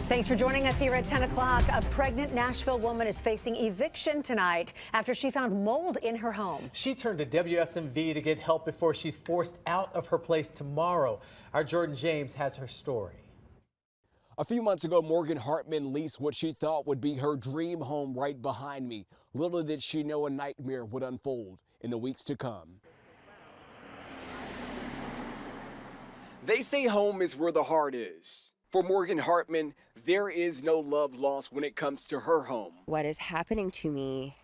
Thanks for joining us here at 10 o'clock. A pregnant Nashville woman is facing eviction tonight after she found mold in her home. She turned to WSMV to get help before she's forced out of her place tomorrow. Our Jordan James has her story. A few months ago, Morgan Hartman leased what she thought would be her dream home right behind me. Little did she know a nightmare would unfold in the weeks to come. They say home is where the heart is. For Morgan Hartman, there is no love lost when it comes to her home. What is happening to me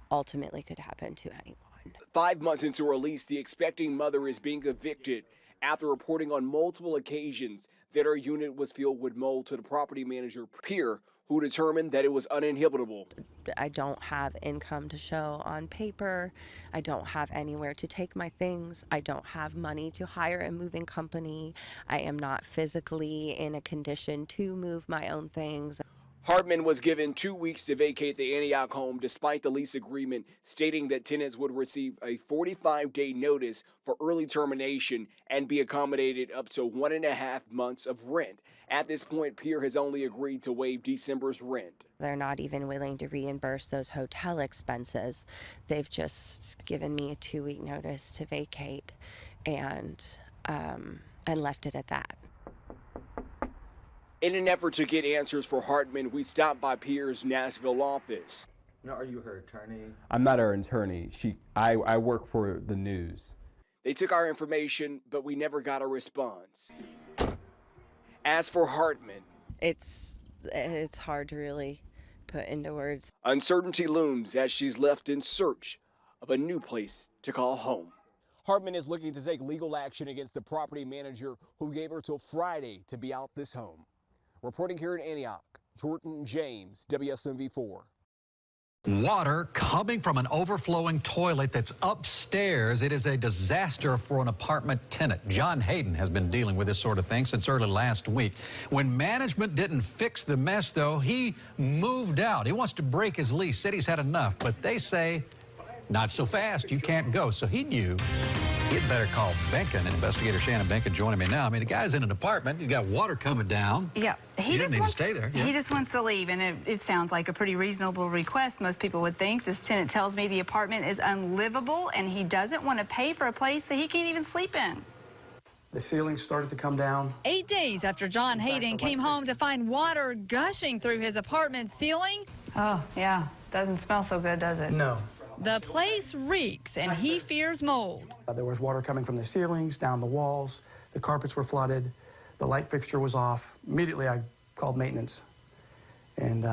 ultimately could happen to anyone. 5 months into her lease, the expecting mother is being evicted after reporting on multiple occasions that her unit was filled with mold to the property manager, Pierre, who determined that it was uninhabitable. I don't have income to show on paper. I don't have anywhere to take my things. I don't have money to hire a moving company. I am not physically in a condition to move my own things. Hartman was given 2 weeks to vacate the Antioch home despite the lease agreement stating that tenants would receive a 45-day notice for early termination and be accommodated up to 1.5 months of rent. At this point, Pierre has only agreed to waive December's rent. They're not even willing to reimburse those hotel expenses. They've just given me a 2-week notice to vacate and left it at that. In an effort to get answers for Hartman, we stopped by Pierre's Nashville office. Now, are you her attorney? I'm not her attorney. I work for the news. They took our information, but we never got a response. As for Hartman, It's hard to really put into words. uncertainty looms as she's left in search of a new place to call home. Hartman is looking to take legal action against the property manager who gave her till Friday to be out this home. Reporting here in Antioch, Jordan James, WSMV4. Water coming from an overflowing toilet that's upstairs. It is a disaster for an apartment tenant. John Hayden has been dealing with this sort of thing since early last week. When management didn't fix the mess, though, he moved out. He wants to break his lease, said he's had enough, but they say, not so fast, you can't go. So he knew he'd better call Benkin. Investigator Shannon Benkin joining me now. I mean, the guy's in an apartment. He's got water coming down. Yeah. He doesn't need to stay there. Yeah. He just wants to leave, and it sounds like a pretty reasonable request. Most people would think. This tenant tells me the apartment is unlivable, and he doesn't want to pay for a place that he can't even sleep in. The ceiling started to come down. 8 days after John Hayden came home to find water gushing through his apartment ceiling. Oh, yeah. Doesn't smell so good, does it? No. The place reeks, and he fears mold. There was water coming from the ceilings, down the walls. The carpets were flooded. The light fixture was off. Immediately, I called maintenance. And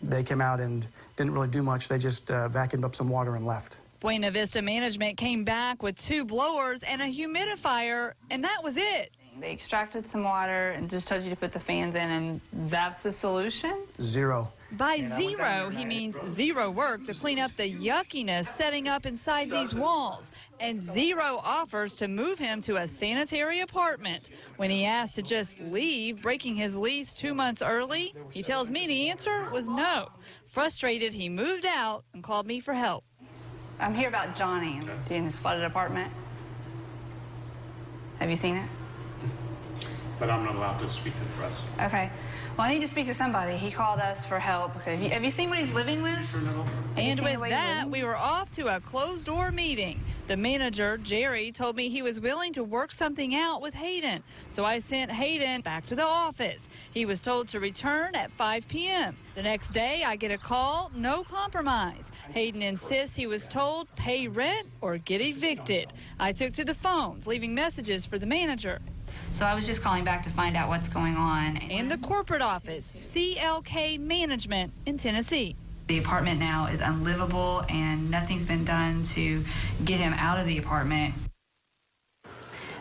they came out and didn't really do much. They just vacuumed up some water and left. Buena Vista Management came back with 2 blowers and a humidifier, and that was it. They extracted some water and just told you to put the fans in, and that's the solution? Zero. By zero, he means zero work to clean up the yuckiness setting up inside these walls, and zero offers to move him to a sanitary apartment. When he asked to just leave, breaking his lease 2 months early, he tells me the answer was no. Frustrated, he moved out and called me for help. I'm here about Johnny in his flooded apartment. Have you seen it? But I'm not allowed to speak to the press. Okay. Well, I need to speak to somebody. He called us for help. Have you seen what he's living with? And with that, we were off to a closed-door meeting. The manager, Jerry, told me he was willing to work something out with Hayden. So I sent Hayden back to the office. He was told to return at 5 p.m. The next day, I get a call, no compromise. Hayden insists he was told pay rent or get evicted. I took to the phones, leaving messages for the manager. So I was just calling back to find out what's going on. In the corporate office, CLK Management in Tennessee. The apartment now is unlivable, and nothing's been done to get him out of the apartment.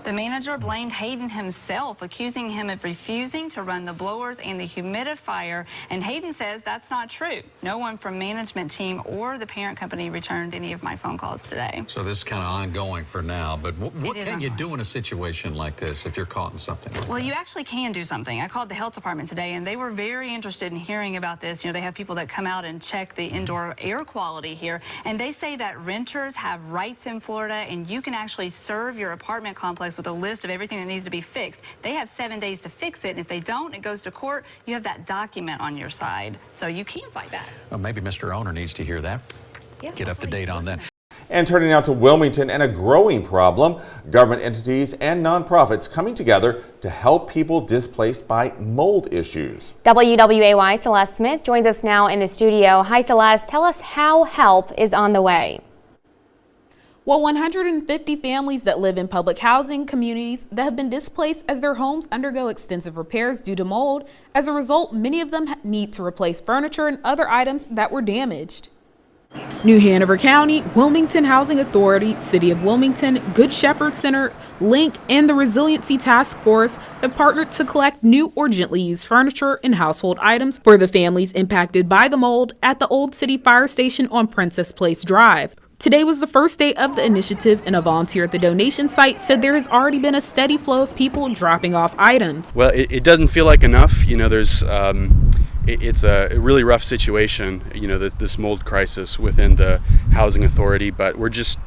The manager blamed Hayden himself, accusing him of refusing to run the blowers and the humidifier, and Hayden says that's not true. No one from management team or the parent company returned any of my phone calls today. So this is kind of ongoing for now, but what can you do in a situation like this if you're caught in something like Well, that? you actually can do something. I called the health department today, and they were very interested in hearing about this. You know, they have people that come out and check the indoor air quality here, and they say that renters have rights in Florida, and you can actually serve your apartment complex complex with a list of everything that needs to be fixed. They have 7 days to fix it, and if they don't, it goes to court. You have that document on your side, so you can fight back. Well, maybe Mr. Owner needs to hear that. Yeah, Get up to date on that. And turning now to Wilmington and a growing problem, government entities and nonprofits coming together to help people displaced by mold issues. WWAY Celeste Smith joins us now in the studio. Hi Celeste, tell us how help is on the way. Well, 150 families that live in public housing communities that have been displaced as their homes undergo extensive repairs due to mold. As a result, many of them need to replace furniture and other items that were damaged. New Hanover County, Wilmington Housing Authority, City of Wilmington, Good Shepherd Center, Link, and the Resiliency Task Force have partnered to collect new or gently used furniture and household items for the families impacted by the mold at the Old City Fire Station on Princess Place Drive. Today was the first day of the initiative, and a volunteer at the donation site said there has already been a steady flow of people dropping off items. Well, it doesn't feel like enough. You know, there's it's a really rough situation, you know, this mold crisis within the housing authority, but we're just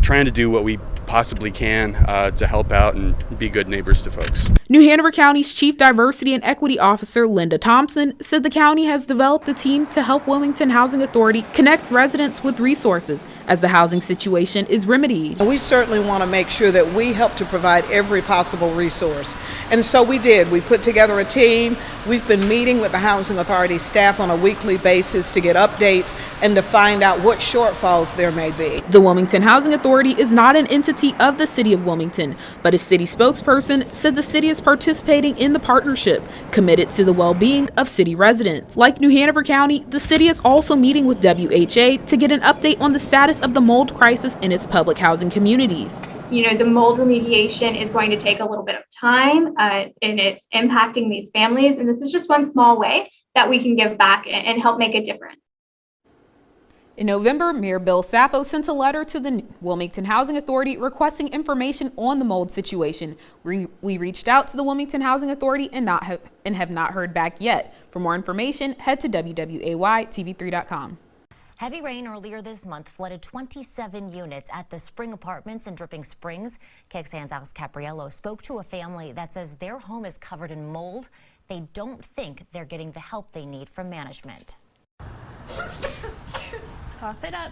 trying to do what we possibly can to help out and be good neighbors to folks. New Hanover County's Chief Diversity and Equity Officer, Linda Thompson, said the county has developed a team to help Wilmington Housing Authority connect residents with resources as the housing situation is remedied. We certainly want to make sure that we help to provide every possible resource. And so we did. We put together a team. We've been meeting with the Housing Authority staff on a weekly basis to get updates and to find out what shortfalls there may be. The Wilmington Housing Authority is not an entity of the City of Wilmington, but a city spokesperson said the city is participating in the partnership, committed to the well-being of city residents. Like New Hanover County, the city is also meeting with WHA to get an update on the status of the mold crisis in its public housing communities. You know, the mold remediation is going to take a little bit of time and it's impacting these families. And this is just one small way that we can give back and help make a difference. In November, Mayor Bill Sapo sent a letter to the Wilmington Housing Authority requesting information on the mold situation. We reached out to the Wilmington Housing Authority and have not heard back yet. For more information, head to WWAY-TV3.com. Heavy rain earlier this month flooded 27 units at the Spring Apartments in Dripping Springs. KXAN's Alex Capriello spoke to a family that says their home is covered in mold. They don't think they're getting the help they need from management. Cough it up.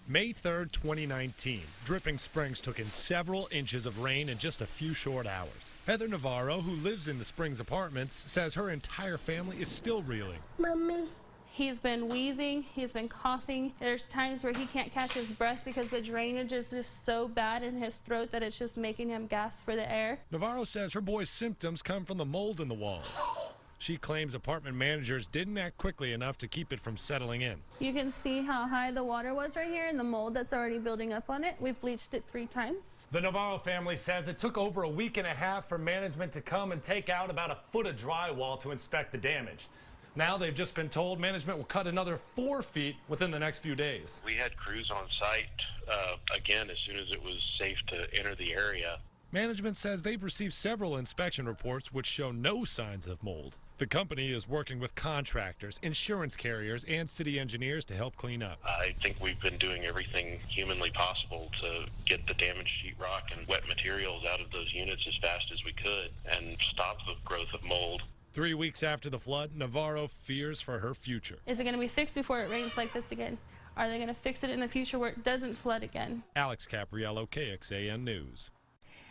May 3rd, 2019, Dripping Springs took in several inches of rain in just a few short hours. Heather Navarro, who lives in the Springs Apartments, says her entire family is still reeling. Mommy. He's been wheezing, he's been coughing. There's times where he can't catch his breath because the drainage is just so bad in his throat that it's just making him gasp for the air. Navarro says her boy's symptoms come from the mold in the walls. She claims apartment managers didn't act quickly enough to keep it from settling in. You can see how high the water was right here and the mold that's already building up on it. We've bleached it 3 times. The Navarro family says it took over a week and a half for management to come and take out about a foot of drywall to inspect the damage. Now they've just been told management will cut another 4 feet within the next few days. We had crews on site again as soon as it was safe to enter the area. Management says they've received several inspection reports which show no signs of mold. The company is working with contractors, insurance carriers, and city engineers to help clean up. I think we've been doing everything humanly possible to get the damaged sheetrock and wet materials out of those units as fast as we could and stop the growth of mold. 3 weeks after the flood, Navarro fears for her future. Is it going to be fixed before it rains like this again? Are they going to fix it in the future where it doesn't flood again? Alex Capriello, KXAN News.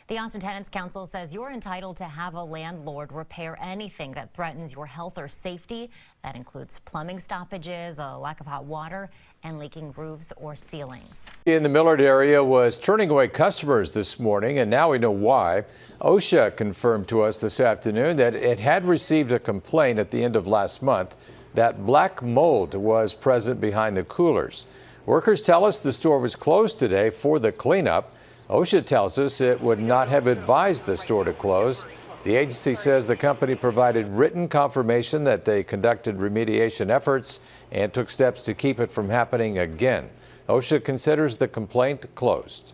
The Austin Tenants Council says you're entitled to have a landlord repair anything that threatens your health or safety. That includes plumbing stoppages, a lack of hot water, and leaking roofs or ceilings. In the Millard area was turning away customers this morning, and now we know why. OSHA confirmed to us this afternoon that it had received a complaint at the end of last month that black mold was present behind the coolers. Workers tell us the store was closed today for the cleanup. OSHA tells us it would not have advised the store to close. The agency says the company provided written confirmation that they conducted remediation efforts and took steps to keep it from happening again. OSHA considers the complaint closed.